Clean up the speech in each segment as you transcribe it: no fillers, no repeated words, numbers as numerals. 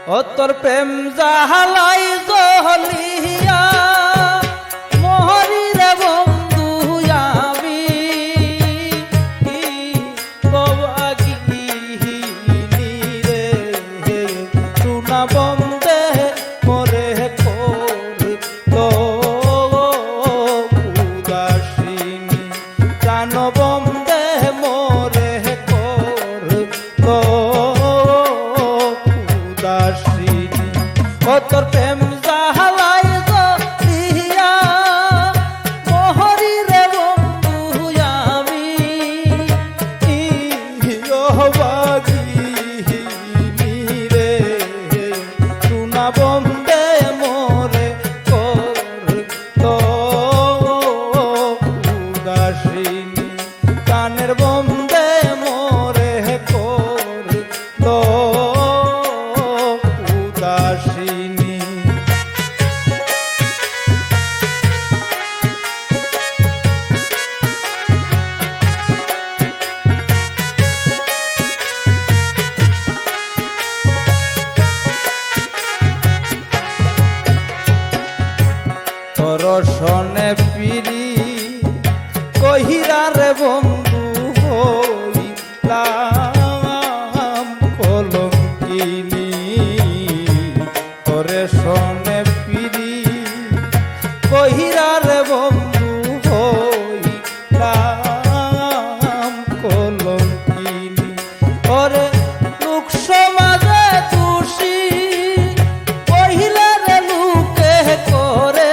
ও তোর প্রেম জাহালাই জহলিয়া মোহরি রে বন্ধু আমি রে সোনা বন্দে মোরে কোর তো উদাসিনী জান বন্দে মোরে কোর তো উদাসিনী ও তোর প্রেম জাহালাই জলিয়া মোহরি রে বন্ধু আমি বাগিনী রে সোনা বন্দে মোরে কোর তো উদাসিনী কানের বন্দে মোরে কোর তো উদাসিনী রসনে পিরি কহিরা রে বন্ধু হইলাম কলঙ্কিনী তোরে সনে পিরি কহিরা রে বন্ধু হইলাম কলঙ্কিনী ওরে লোক সমাজে তুষি কহিলা রে লোকে করে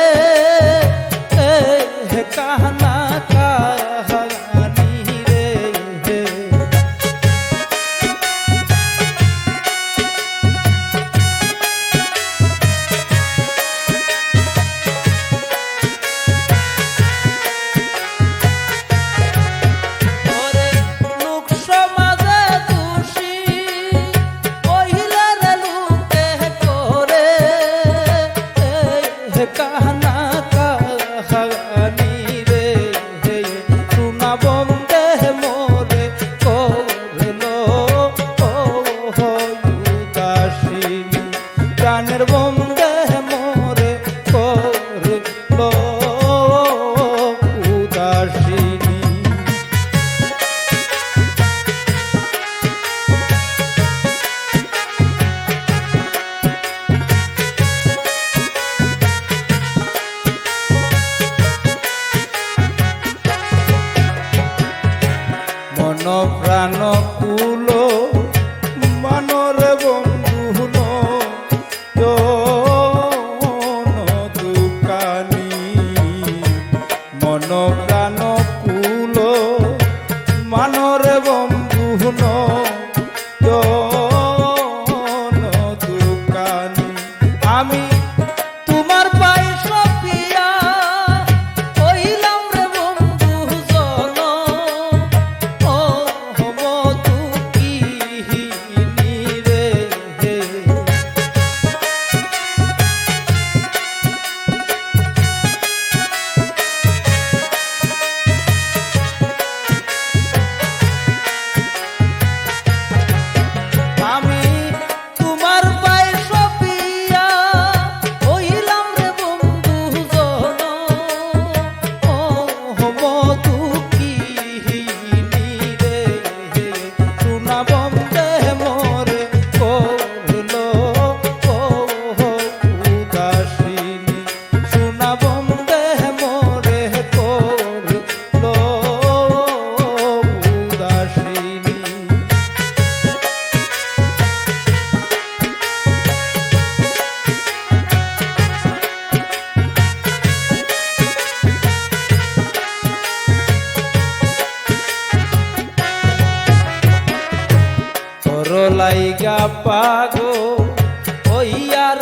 কাহনা কাহানি রে ওরে লোক সমাজে তুষি কহিলা রে লোকে করে কাহনা কাহানি রে সোনা বন্দে মোরে করলো উদাসিনী প্রাণের বন্দে মোরে করলো উদাসিনী মন প্রাণ কুল মানরে বন্ধু দুকানি মন প্রাণ কুল মানরে বন্ধু দুকানি আমি তোমার পাই সপিয়া হইলাম রে বন্ধু জন আমি তোমার পায়ে সপিয়া হইলাম রে বন্ধু জন মধুকিনী রে সোনা বন্দে মোরে করলো উদাসিনী সোনা বন্দে মোরে করলো উদাসিনী লাইগা পাগো ওইয়ার